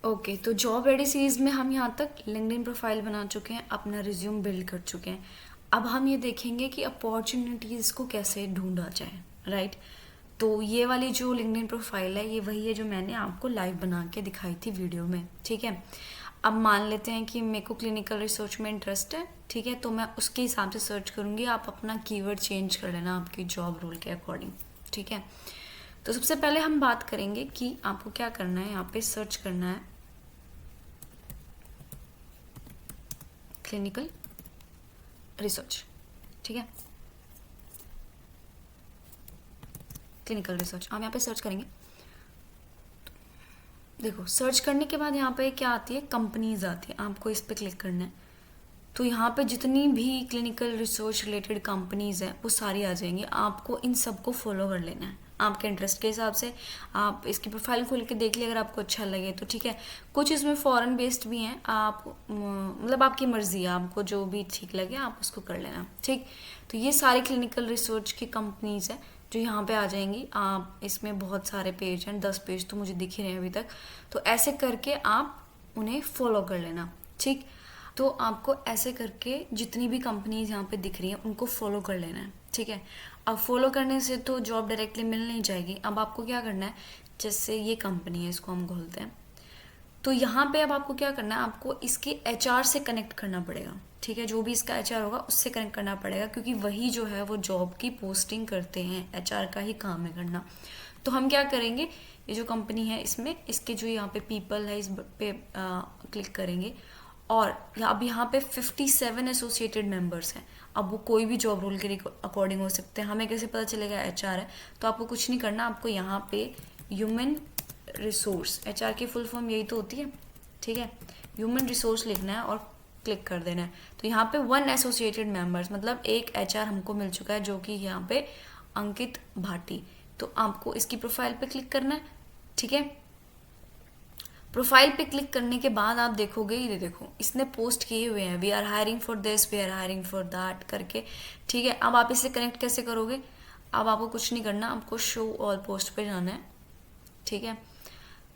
Okay, तो job ready series में हम यहाँ तक लिंक्डइन प्रोफाइल बना चुके हैं, अपना रिज्यूम बिल्ड कर चुके हैं। अब हम ये देखेंगे कि अपॉर्चुनिटीज़ को कैसे ढूंढा जाए, राइट। तो ये वाली जो लिंक्डइन प्रोफाइल है ये वही है जो मैंने आपको लाइव बना के दिखाई थी वीडियो में, ठीक है। अब मान लेते हैं कि मेरे को क्लिनिकल रिसर्च में इंटरेस्ट है, ठीक है, तो मैं उसके हिसाब से सर्च करूँगी। आप अपना कीवर्ड चेंज कर लेना आपकी जॉब रोल के अकॉर्डिंग, ठीक है। तो सबसे पहले हम बात करेंगे कि आपको क्या करना है। यहाँ पे सर्च करना है क्लिनिकल रिसर्च, ठीक है, क्लिनिकल रिसर्च आप यहाँ पे सर्च करेंगे। देखो, सर्च करने के बाद यहाँ पे क्या आती है, कंपनीज आती है, आपको इस पे क्लिक करना है। तो यहाँ पे जितनी भी क्लिनिकल रिसर्च रिलेटेड कंपनीज हैं वो सारी आ जाएंगी। आपको इन सबको फॉलो कर लेना है आपके इंटरेस्ट के हिसाब से। आप इसकी प्रोफाइल खोल के देख लिए, अगर आपको अच्छा लगे तो ठीक है। कुछ इसमें फॉरेन बेस्ड भी हैं, आप मतलब आपकी मर्जी है, आपको जो भी ठीक लगे आप उसको कर लेना, ठीक। तो ये सारी क्लिनिकल रिसर्च की कंपनीज है जो यहाँ पे आ जाएंगी। आप इसमें बहुत सारे पेज हैं, 10 पेज तो मुझे दिख ही रहे हैं अभी तक। तो ऐसे करके आप उन्हें फॉलो कर लेना, ठीक। तो आपको ऐसे करके जितनी भी कंपनीज यहाँ पे दिख रही हैं उनको फॉलो कर लेना है, ठीक है। अब फॉलो करने से तो जॉब डायरेक्टली मिल नहीं जाएगी। अब आपको क्या करना है, जैसे ये कंपनी है, इसको हम खोलते हैं। तो यहाँ पे अब आपको क्या करना है, आपको इसके एचआर से कनेक्ट करना पड़ेगा, ठीक है। जो भी इसका एचआर होगा उससे कनेक्ट करना पड़ेगा, क्योंकि वही जो है वो जॉब की पोस्टिंग करते हैं, एचआर का ही काम है करना। तो हम क्या करेंगे, ये जो कंपनी है इसमें इसके जो यहाँ पे पीपल है इस पे क्लिक करेंगे। और अब यहाँ पे 57 एसोसिएटेड मेंबर्स हैं। अब वो कोई भी जॉब रोल के अकॉर्डिंग हो सकते हैं। हमें कैसे पता चलेगा एचआर है, तो आपको कुछ नहीं करना, आपको यहाँ पे ह्यूमन रिसोर्स, एचआर की फुल फॉर्म यही तो होती है, ठीक है। ह्यूमन रिसोर्स लिखना है और क्लिक कर देना है। तो यहाँ पे 1 एसोसिएटेड मेंबर्स मतलब एक एचआर हमको मिल चुका है, जो कि यहाँ पे अंकित भाटी। तो आपको इसकी प्रोफाइल पे क्लिक करना है, ठीक है। प्रोफाइल पे क्लिक करने के बाद आप देखोगे, ये देखो इसने पोस्ट किए हुए हैं, we are hiring for this, we are hiring for that करके, ठीक है। अब आप इसे कनेक्ट कैसे करोगे, अब आपको कुछ नहीं करना, आपको शो ऑल पोस्ट पे जाना है, ठीक है।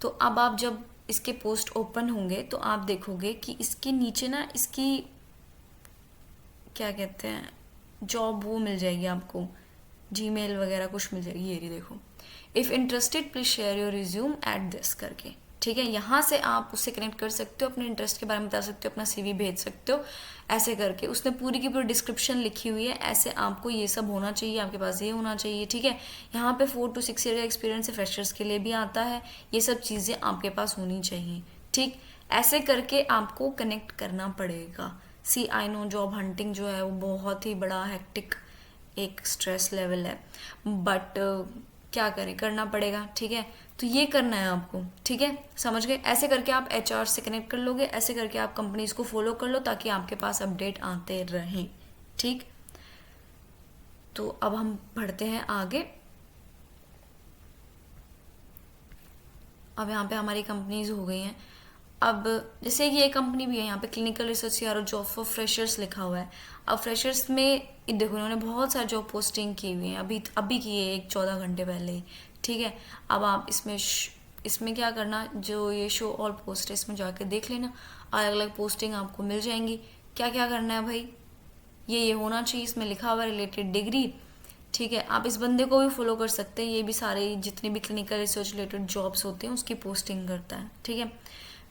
तो अब आप जब इसके पोस्ट ओपन होंगे तो आप देखोगे कि इसके नीचे ना इसकी क्या कहते हैं जॉब वो मिल जाएगी आपको, जीमेल वगैरह कुछ मिल जाएगी। ये रही देखो, if interested please share your resume at this करके, ठीक है। यहाँ से आप उससे कनेक्ट कर सकते हो, अपने इंटरेस्ट के बारे में बता सकते हो, अपना सीवी भेज सकते हो। ऐसे करके उसने पूरी की पूरी डिस्क्रिप्शन लिखी हुई है, ऐसे आपको ये सब होना चाहिए, आपके पास ये होना चाहिए, ठीक है। यहाँ पे 4 to 6 ईयर का एक्सपीरियंस है, फ्रेशर्स के लिए भी आता है। ये सब चीज़ें आपके पास होनी चाहिए, ठीक। ऐसे करके आपको कनेक्ट करना पड़ेगा। सी आई नो जॉब हंटिंग जो है वो बहुत ही बड़ा हेक्टिक एक स्ट्रेस लेवल है, बट क्या करें, करना पड़ेगा, ठीक है। तो ये करना है आपको, ठीक है, समझ गए। ऐसे करके आप एचआर से कनेक्ट कर लोगे, ऐसे करके आप कंपनीज को फॉलो कर लो ताकि आपके पास अपडेट आते रहें, ठीक। तो अब हम बढ़ते हैं आगे। अब यहाँ पे हमारी कंपनीज हो गई हैं। अब जैसे कि ये कंपनी भी है, यहाँ पे clinical research CRO job for freshers लिखा हुआ है। अब फ्रेशर्स में देखो इन्होंने बहुत सारे जॉब पोस्टिंग की हुई हैं, अभी की है एक 14 घंटे पहले ही, ठीक है। अब आप इसमें क्या करना, जो ये शो ऑल पोस्ट है इसमें जाके देख लेना, अलग अलग पोस्टिंग आपको मिल जाएंगी। क्या क्या करना है भाई, ये होना चाहिए, इसमें लिखा हुआ है रिलेटेड डिग्री, ठीक है। आप इस बंदे को भी फॉलो कर सकते हैं, ये भी सारे जितने भी क्लिनिकल रिसर्च रिलेटेड जॉब्स होते हैं उसकी पोस्टिंग करता है, ठीक है।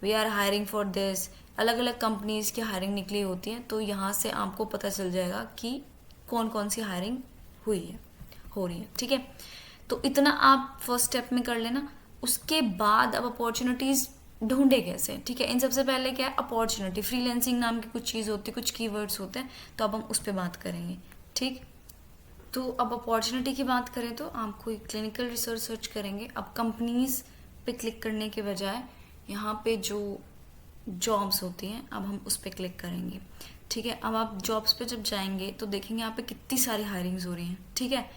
We are hiring for this, अलग अलग कंपनीज की हायरिंग निकली होती है, तो यहाँ से आपको पता चल जाएगा कि कौन कौन सी हायरिंग हो रही है, ठीक है। तो इतना आप फर्स्ट स्टेप में कर लेना। उसके बाद अब अपॉर्चुनिटीज़ ढूंढे कैसे, ठीक है। इन सबसे पहले क्या है, अपॉर्चुनिटी फ्रीलैंसिंग नाम की कुछ चीज़ होती है, कुछ कीवर्ड्स होते हैं, तो अब हम उस पर बात करेंगे, ठीक। तो अब अपॉर्चुनिटी की बात करें तो आपको क्लिनिकल रिसर्च सर्च करेंगे। अब कंपनीज पे क्लिक करने के बजाय यहाँ पे जो जॉब्स होती हैं अब हम उस पर क्लिक करेंगे, ठीक है। अब आप जॉब्स पे जब जाएंगे तो देखेंगे यहाँ पे कितनी सारी हायरिंग्स हो रही हैं, ठीक है।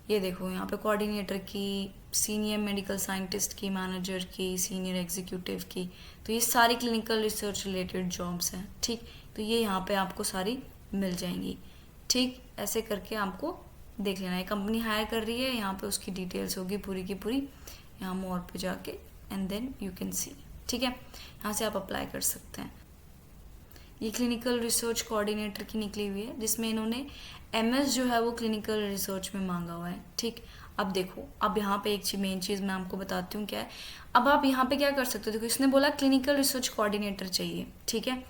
ये देखो यहाँ पे कोऑर्डिनेटर की, सीनियर मेडिकल साइंटिस्ट की, मैनेजर की, सीनियर एग्जीक्यूटिव की, तो ये सारी क्लिनिकल रिसर्च रिलेटेड जॉब्स हैं, ठीक। तो ये यहाँ पे आपको सारी मिल जाएंगी, ठीक। ऐसे करके आपको देख लेना है, कंपनी हायर कर रही है, यहाँ पे उसकी डिटेल्स होगी पूरी की पूरी, यहाँ मोर पे जाके and then you can see. ठीक है, यहाँ से आप अप्लाई कर सकते हैं। ये क्लिनिकल रिसर्च कोऑर्डिनेटर की निकली हुई है, जिसमें इन्होंने MS जो है वो क्लिनिकल रिसर्च में मांगा हुआ है। ठीक, अब देखो, अब यहाँ पे एक मेन चीज़ मैं आपको बताती हूँ क्या है। अब आप यहाँ पे क्या कर सकते हो, देखो इसने बोला क्लिनिकल रिसर्च कोऑर्डिनेटर चाहिए, ठीक है।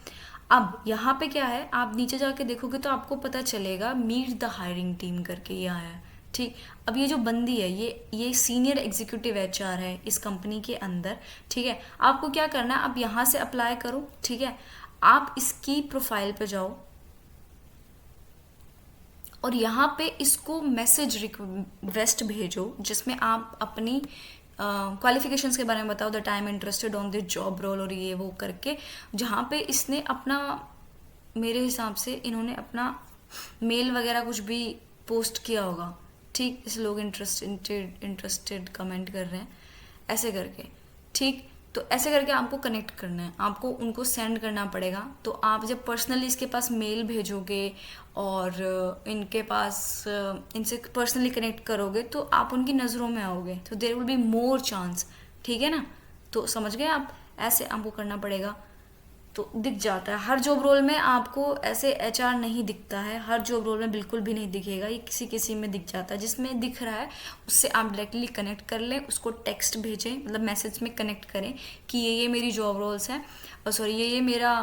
अब यहाँ पे क्या है, आप नीचे जाके देखोगे तो आपको पता चलेगा मीट द हायरिंग टीम करके ये आया है। ठीक, अब ये जो बंदी है ये सीनियर एग्जीक्यूटिव HR है इस कंपनी के अंदर। ठीक है, आपको क्या करना है, आप यहाँ से अप्लाई करो। ठीक है, आप इसकी प्रोफाइल पे जाओ और यहाँ पे इसको मैसेज रिक्वेस्ट भेजो, जिसमें आप अपनी क्वालिफिकेशंस के बारे में बताओ, the time interested on this job role और ये वो करके, जहाँ पे इसने अपना, मेरे हिसाब से इन्होंने अपना मेल वगैरह कुछ भी पोस्ट किया होगा। ठीक, इस लोग इंटरेस्टेड कमेंट कर रहे हैं ऐसे करके। ठीक, तो ऐसे करके आपको कनेक्ट करना है, आपको उनको सेंड करना पड़ेगा। तो आप जब पर्सनली इसके पास मेल भेजोगे और इनके पास इनसे पर्सनली कनेक्ट करोगे तो आप उनकी नज़रों में आओगे, तो there will be more chance. ठीक है ना, तो समझ गए आप, ऐसे आपको करना पड़ेगा। तो दिख जाता है हर जॉब रोल में, आपको ऐसे HR नहीं दिखता है, हर जॉब रोल में बिल्कुल भी नहीं दिखेगा, ये किसी किसी में दिख जाता है। जिसमें दिख रहा है उससे आप डायरेक्टली कनेक्ट कर लें, उसको टेक्स्ट भेजें, मतलब मैसेज में कनेक्ट करें कि ये मेरी जॉब रोल्स हैं, सॉरी ये मेरा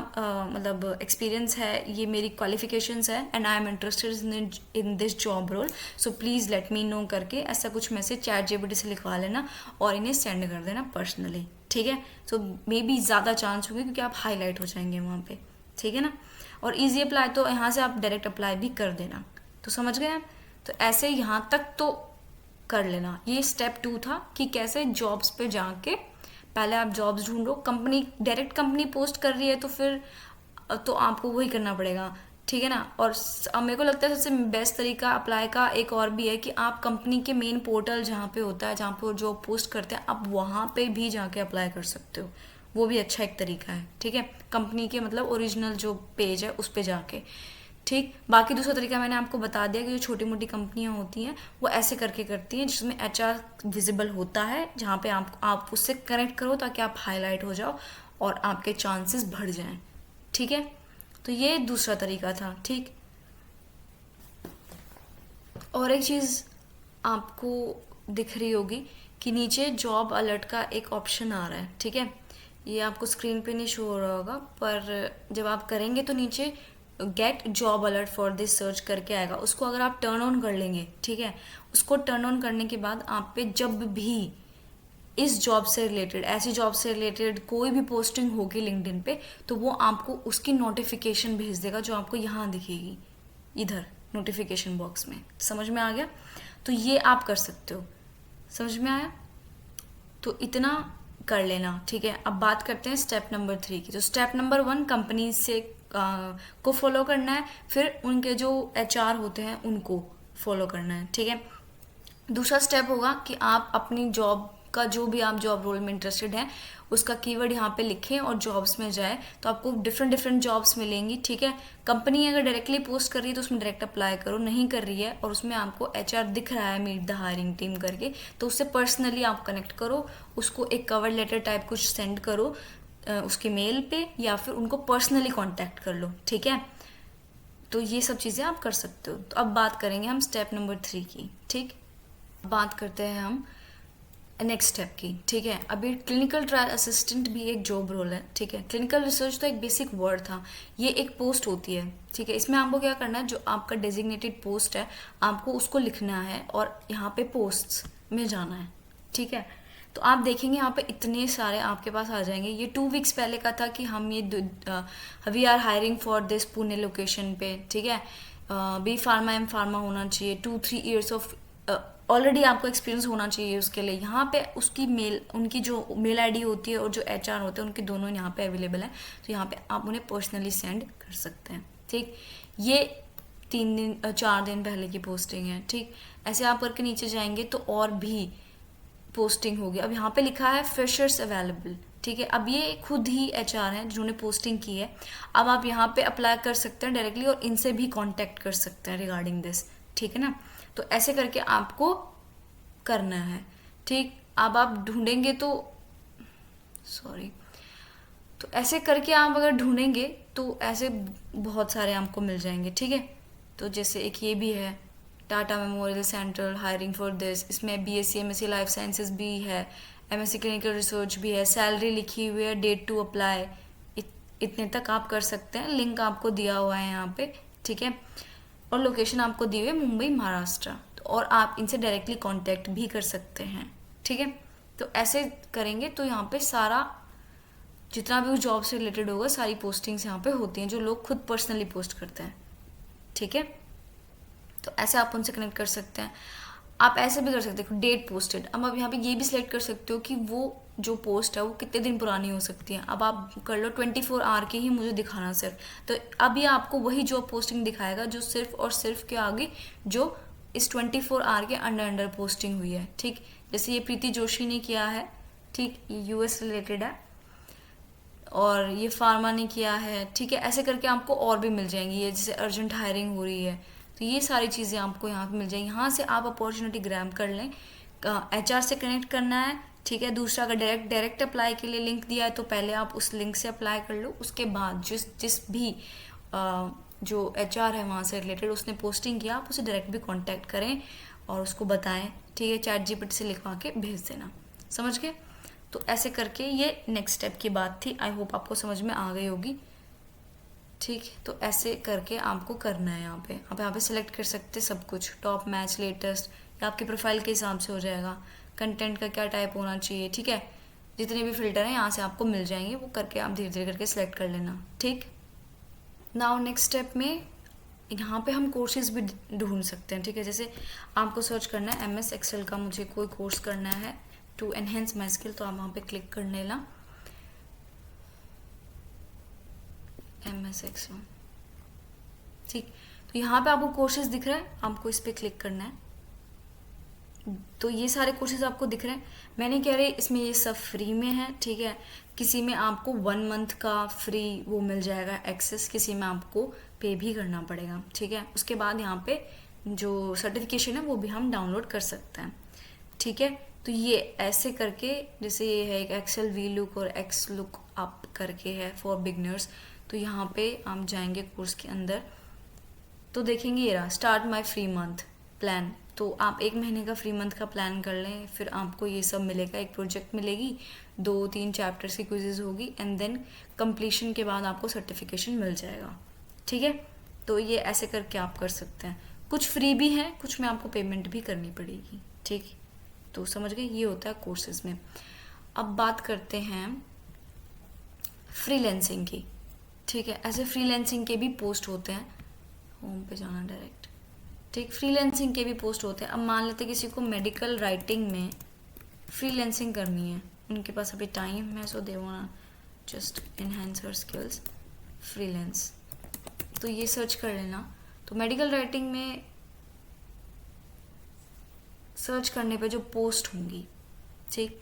मतलब एक्सपीरियंस है, ये मेरी क्वालिफिकेशंस है, and I am interested in this job role, so please let me know करके ऐसा कुछ मैसेज ChatGPT से लिखवा लेना और इन्हें सेंड कर देना पर्सनली। ठीक है, तो मे बी ज़्यादा चांस होंगे क्योंकि आप हाईलाइट हो जाएंगे वहाँ पे। ठीक है ना, और इजी अप्लाई तो यहाँ से आप डायरेक्ट अप्लाई भी कर देना। तो समझ गए आप, तो ऐसे यहाँ तक तो कर लेना। ये स्टेप 2 था कि कैसे जॉब्स पे जाके पहले आप जॉब्स ढूंढो, कंपनी डायरेक्ट कंपनी पोस्ट कर रही है तो फिर तो आपको वही करना पड़ेगा। ठीक है ना, और मेरे को लगता है सबसे बेस्ट तरीका अप्लाई का एक और भी है कि आप कंपनी के मेन पोर्टल जहाँ पे होता है, जहाँ पे जॉब पोस्ट करते हैं, आप वहाँ पे भी जाके अप्लाई कर सकते हो, वो भी अच्छा एक तरीका है। ठीक है, कंपनी के मतलब ओरिजिनल जो पेज है उस पे जाके। ठीक, बाकी दूसरा तरीका मैंने आपको बता दिया कि जो छोटी मोटी कंपनियां होती हैं वो ऐसे करके करती हैं, जिसमें HR विजिबल होता है, जहाँ पे आप उससे कनेक्ट करो ताकि आप हाईलाइट हो जाओ और आपके चांसेस बढ़ जाएं। ठीक है, तो ये दूसरा तरीका था। ठीक, और एक चीज़ आपको दिख रही होगी कि नीचे जॉब अलर्ट का एक ऑप्शन आ रहा है। ठीक है, ये आपको स्क्रीन पे नहीं शो हो रहा होगा, पर जब आप करेंगे तो नीचे get job alert for this search करके आएगा, उसको अगर आप टर्न ऑन कर लेंगे, ठीक है, उसको टर्न ऑन करने के बाद आप पे जब भी इस जॉब से रिलेटेड, ऐसी जॉब से रिलेटेड कोई भी पोस्टिंग होगी लिंक्डइन पे, तो वो आपको उसकी नोटिफिकेशन भेज देगा, जो आपको यहाँ दिखेगी इधर नोटिफिकेशन बॉक्स में। समझ में आ गया, तो ये आप कर सकते हो। समझ में आया, तो इतना कर लेना। ठीक है, अब बात करते हैं स्टेप नंबर 3 की। तो स्टेप नंबर 1 कंपनी से को फॉलो करना है, फिर उनके जो HR होते हैं उनको फॉलो करना है। ठीक है, दूसरा स्टेप होगा कि आप अपनी जॉब का जो भी आप जॉब रोल में इंटरेस्टेड हैं उसका कीवर्ड यहाँ पे लिखें और जॉब्स में जाए तो आपको डिफरेंट जॉब्स मिलेंगी। ठीक है, कंपनी अगर डायरेक्टली पोस्ट कर रही है तो उसमें डायरेक्ट अप्लाई करो, नहीं कर रही है और उसमें आपको HR दिख रहा है मीट द हायरिंग टीम करके, तो उससे पर्सनली आप कनेक्ट करो, उसको एक कवर लेटर टाइप कुछ सेंड करो उसके मेल पे, या फिर उनको पर्सनली कांटेक्ट कर लो। ठीक है, तो ये सब चीज़ें आप कर सकते हो। तो अब बात करेंगे हम स्टेप नंबर 3 की। ठीक, बात करते हैं हम नेक्स्ट स्टेप की। ठीक है, अभी क्लिनिकल ट्रायल असिस्टेंट भी एक जॉब रोल है। ठीक है, क्लिनिकल रिसर्च तो एक बेसिक वर्ड था, ये एक पोस्ट होती है। ठीक है, इसमें आपको क्या करना है, जो आपका डेजिग्नेटेड पोस्ट है आपको उसको लिखना है और यहाँ पे पोस्ट्स में जाना है। ठीक है, तो आप देखेंगे यहाँ पे इतने सारे आपके पास आ जाएंगे। ये 2 वीक्स पहले का था कि हम ये we are hiring for this Pune location पे। ठीक है, बी फार्मा एम फार्मा होना चाहिए, 2-3 ईयर्स ऑफ ऑलरेडी आपको एक्सपीरियंस होना चाहिए उसके लिए। यहाँ पे उसकी मेल, उनकी जो मेल ID होती है और जो HR होते हैं उनके दोनों यहाँ पे अवेलेबल है, तो यहाँ पे आप उन्हें पर्सनली सेंड कर सकते हैं। ठीक, ये 4 दिन पहले की पोस्टिंग है। ठीक, ऐसे आप करके नीचे जाएंगे तो और भी पोस्टिंग होगी। अब यहाँ पे लिखा है फ्रेशर्स अवेलेबल। ठीक है, अब ये खुद ही HR हैं जिन्होंने पोस्टिंग की है। अब आप यहाँ पे अप्लाई कर सकते हैं डायरेक्टली और इनसे भी कांटेक्ट कर सकते हैं रिगार्डिंग दिस। ठीक है ना, तो ऐसे करके आपको करना है। ठीक, अब आप ढूंढेंगे तो तो ऐसे करके आप अगर ढूंढेंगे तो ऐसे बहुत सारे आपको मिल जाएंगे, ठीक है। तो जैसे एक ये भी है, Tata memorial central hiring for this, इसमें बीएससी एमएससी लाइफ साइंसेज भी है, एमएससी क्लिनिकल रिसर्च भी है, सैलरी लिखी हुई है, डेट टू अप्लाई, इतने तक आप कर सकते हैं। लिंक आपको दिया हुआ है यहाँ पे, ठीक है। और लोकेशन आपको दी हुई है मुंबई महाराष्ट्र, और आप इनसे डायरेक्टली कांटेक्ट भी कर सकते हैं, ठीक है। तो ऐसे करेंगे तो यहाँ पे सारा जितना भी उस जॉब से रिलेटेड होगा सारी पोस्टिंग्स यहाँ पे होती हैं जो लोग खुद पर्सनली पोस्ट करते हैं, ठीक है। तो ऐसे आप उनसे कनेक्ट कर सकते हैं। आप ऐसे भी कर सकते हो डेट पोस्टेड। अब आप यहाँ पे ये भी सिलेक्ट कर सकते हो कि वो जो पोस्ट है वो कितने दिन पुरानी हो सकती है। अब आप कर लो 24 आवर की ही मुझे दिखाना सिर्फ, तो अभी आपको वही जॉब पोस्टिंग दिखाएगा जो सिर्फ और सिर्फ के आगे जो इस 24 आवर के अंडर पोस्टिंग हुई है, ठीक। जैसे ये प्रीति जोशी ने किया है, ठीक, ये यूएस रिलेटेड है, और ये फार्मा ने किया है, ठीक है। ऐसे करके आपको और भी मिल जाएंगी, ये जैसे अर्जेंट हायरिंग हो रही है, तो ये सारी चीज़ें आपको यहाँ पे मिल जाएंगी। यहाँ से आप अपॉर्चुनिटी ग्रैब कर लें। एचआर से कनेक्ट करना है, ठीक है। दूसरा, अगर डायरेक्ट अप्लाई के लिए लिंक दिया है तो पहले आप उस लिंक से अप्लाई कर लो। उसके बाद जिस भी जो एचआर है वहाँ से रिलेटेड उसने पोस्टिंग किया, आप उसे डायरेक्ट भी कॉन्टैक्ट करें और उसको बताएं, ठीक है। चैट जीपीटी से लिखवा के भेज देना, समझ गए। तो ऐसे करके ये नेक्स्ट स्टेप की बात थी। आई होप आपको समझ में आ गई होगी, ठीक। तो ऐसे करके आपको करना है। यहाँ पे आप यहाँ पे सिलेक्ट कर सकते सब कुछ, टॉप मैच, लेटेस्ट, या आपके प्रोफाइल के हिसाब से हो जाएगा, कंटेंट का क्या टाइप होना चाहिए, ठीक है। जितने भी फिल्टर हैं यहाँ से आपको मिल जाएंगे, वो करके आप धीरे धीरे करके सिलेक्ट कर लेना, ठीक। नाउ नेक्स्ट स्टेप में यहाँ पे हम कोर्सेज भी ढूंढ सकते हैं, ठीक है। जैसे आपको सर्च करना है MS एक्सेल का, मुझे कोई कोर्स करना है टू एनहेंस माई स्किल, तो आप वहाँ पे क्लिक कर लेना, MS एक्सेल, ठीक। तो यहाँ पे आपको कोर्सेज दिख रहा है, आपको इस पर क्लिक करना है। तो ये सारे कोर्सेज आपको दिख रहे हैं। मैं नहीं कह रही इसमें ये सब फ्री में है, ठीक है। किसी में आपको 1 मंथ का फ्री वो मिल जाएगा एक्सेस, किसी में आपको पे भी करना पड़ेगा, ठीक है। उसके बाद यहाँ पे जो सर्टिफिकेशन है वो भी हम डाउनलोड कर सकते हैं, ठीक है। तो ये ऐसे करके, जैसे ये है एक एक्सेल वी लुक और एक्स लुक अप करके है फॉर बिगनर्स, तो यहाँ पे आप जाएंगे कोर्स के अंदर तो देखेंगे ये रहा start my free month plan. तो आप 1 महीने का फ्री मंथ का प्लान कर लें, फिर आपको ये सब मिलेगा, एक प्रोजेक्ट मिलेगी, 2-3 चैप्टर्स की क्विजेज होगी, एंड देन कंप्लीशन के बाद आपको सर्टिफिकेशन मिल जाएगा, ठीक है। तो ये ऐसे करके आप कर सकते हैं। कुछ फ्री भी है, कुछ में आपको पेमेंट भी करनी पड़ेगी, ठीक। तो समझ गए, ये होता है कोर्सेज में। अब बात करते हैं फ्रीलैंसिंग की, ठीक है। ऐसे फ्रीलैंसिंग के भी पोस्ट होते हैं, होम पे जाना डायरेक्ट, ठीक। फ्रीलैंसिंग के भी पोस्ट होते हैं। अब मान लेते किसी को मेडिकल राइटिंग में फ्रीलैंसिंग करनी है, उनके पास अभी टाइम है, so they want just enhance her skills freelance, तो ये सर्च कर लेना। तो मेडिकल राइटिंग में सर्च करने पे जो पोस्ट होंगी, ठीक,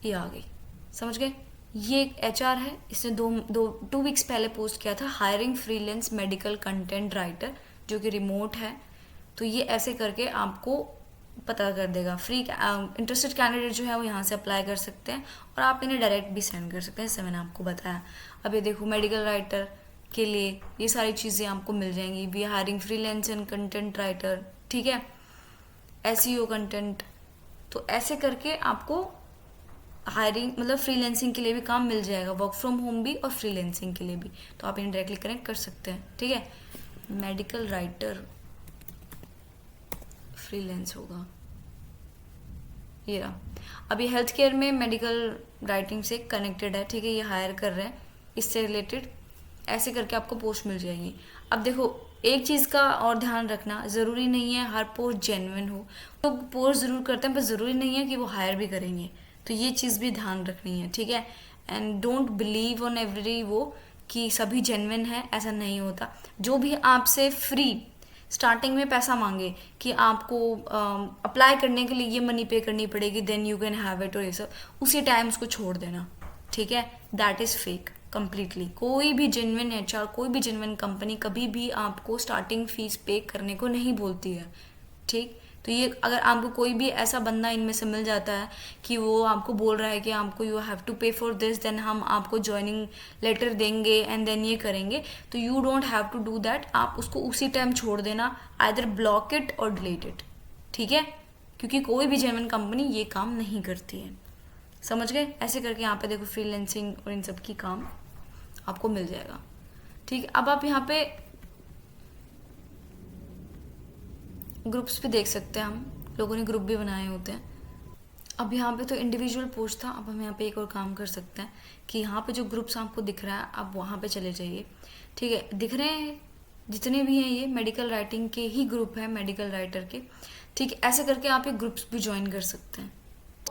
ये आ गई, समझ गए। ये एक एचआर है, इसने 2 वीक्स पहले पोस्ट किया था, hiring freelance medical content writer, जो कि रिमोट है। तो ये ऐसे करके आपको पता कर देगा। फ्री इंटरेस्टेड कैंडिडेट जो है वो यहाँ से अप्लाई कर सकते हैं, और आप इन्हें डायरेक्ट भी सेंड कर सकते हैं, जैसे मैंने आपको बताया। अब ये देखो मेडिकल राइटर के लिए ये सारी चीज़ें आपको मिल जाएंगी, we hiring freelance and content writer, ठीक है, SEO कंटेंट। तो ऐसे करके आपको हायरिंग मतलब फ्रीलैंसिंग के लिए भी काम मिल जाएगा, वर्क फ्रॉम होम भी और फ्रीलैंसिंग के लिए भी। तो आप इन्हें डायरेक्टली कनेक्ट कर सकते हैं, ठीक है। मेडिकल राइटर फ्रीलैंस होगा, ये रहा। अभी हेल्थ केयर में मेडिकल राइटिंग से कनेक्टेड है, ठीक है, ये हायर कर रहे हैं, इससे रिलेटेड ऐसे करके आपको पोस्ट मिल जाएगी। अब देखो एक चीज़ का और ध्यान रखना, ज़रूरी नहीं है हर पोस्ट जेन्युइन हो। तो पोस्ट ज़रूर करते हैं पर ज़रूरी नहीं है कि वो हायर भी करेंगे, तो ये चीज़ भी ध्यान रखनी है, ठीक है। And don't believe on every वो कि सभी जेन्युइन है, ऐसा नहीं होता। जो भी आपसे फ्री स्टार्टिंग में पैसा मांगे कि आपको अप्लाई करने के लिए ये मनी पे करनी पड़ेगी, then you can have it, और ये सब उसी टाइम उसको छोड़ देना, ठीक है। That is fake completely. कोई भी जेन्युइन HR, कोई भी जेन्युइन कंपनी कभी भी आपको स्टार्टिंग फीस पे करने को नहीं बोलती है, ठीक। तो ये अगर आपको कोई भी ऐसा बंदा इनमें से मिल जाता है कि वो आपको बोल रहा है कि आपको you have to pay for this, then हम आपको ज्वाइनिंग लेटर देंगे एंड देन ये करेंगे, तो you don't have to do that. आप उसको उसी टाइम छोड़ देना, आइदर ब्लॉक इट और डिलीट इट, ठीक है? क्योंकि कोई भी जेन्युइन कंपनी ये काम नहीं करती है, समझ गए? ऐसे करके यहाँ पे देखो फ्रीलांसिंग और इन सब की काम आपको मिल जाएगा, ठीक है? अब आप यहाँ पे ग्रुप्स भी देख सकते हैं, हम लोगों ने ग्रुप भी बनाए होते हैं। अब यहाँ पे तो इंडिविजुअल पोस्ट था, अब हम यहाँ पे एक और काम कर सकते हैं कि यहाँ पे जो ग्रुप्स आपको दिख रहा है आप वहाँ पे चले जाइए, ठीक है? दिख रहे हैं जितने भी हैं ये मेडिकल राइटिंग के ही ग्रुप है, मेडिकल राइटर के, ठीक है? ऐसे करके आप ये ग्रुप्स भी ज्वाइन कर सकते हैं।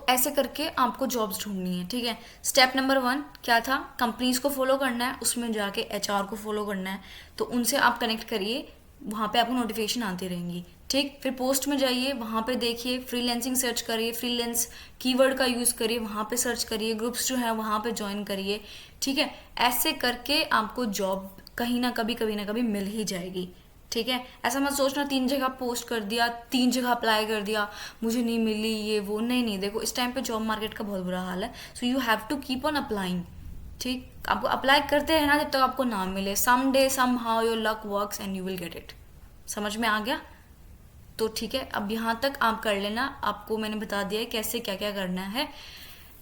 ऐसे करके आपको जॉब्स ढूंढनी है, ठीक है? स्टेप नंबर 1 क्या था? कंपनीज को फॉलो करना है, उसमें जाके एचआर को फॉलो करना है, तो उनसे आप कनेक्ट करिए, वहाँ पे आपको नोटिफिकेशन आती रहेंगी, ठीक? फिर पोस्ट में जाइए, वहाँ पे देखिए, फ्रीलांसिंग सर्च करिए, फ्रीलांस कीवर्ड का यूज़ करिए, वहाँ पे सर्च करिए, ग्रुप्स जो है वहाँ पे ज्वाइन करिए, ठीक है? ऐसे करके आपको जॉब कहीं ना कभी मिल ही जाएगी, ठीक है? ऐसा मत सोचना 3 जगह पोस्ट कर दिया, 3 जगह अप्लाई कर दिया, मुझे नहीं मिली ये वो, नहीं, देखो इस टाइम पे जॉब मार्केट का बहुत बुरा हाल है, so you have to keep on applying, ठीक? आपको अप्लाई करते रहना जब तक आपको ना मिले। Some day somehow your luck works and you will get it. समझ में आ गया? तो ठीक है, अब यहाँ तक आप कर लेना, आपको मैंने बता दिया है कैसे क्या क्या करना है।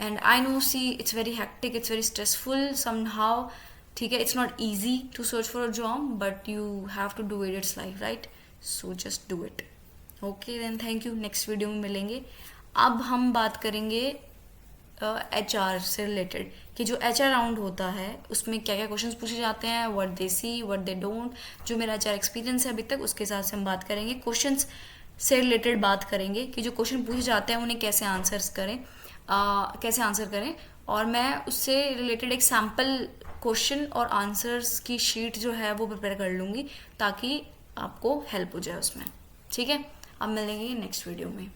And I know see it's very hectic, it's very stressful somehow, ठीक है? It's not easy to search for a job but you have to do it, it's life, right? So just do it. Okay then, thank you, next video में मिलेंगे। अब हम बात करेंगे HR से related कि जो HR राउंड होता है उसमें क्या क्या क्वेश्चंस पूछे जाते हैं, what they see, what they don't. जो मेरा HR एक्सपीरियंस है अभी तक उसके हिसाब से हम बात करेंगे, क्वेश्चंस से रिलेटेड बात करेंगे कि जो क्वेश्चन पूछे जाते हैं उन्हें कैसे आंसर करें, और मैं उससे रिलेटेड एक सैम्पल क्वेश्चन और आंसर्स की शीट जो है वो प्रिपेयर कर लूँगी ताकि आपको हेल्प हो जाए उसमें, ठीक है? अब मिलेंगे नेक्स्ट वीडियो में।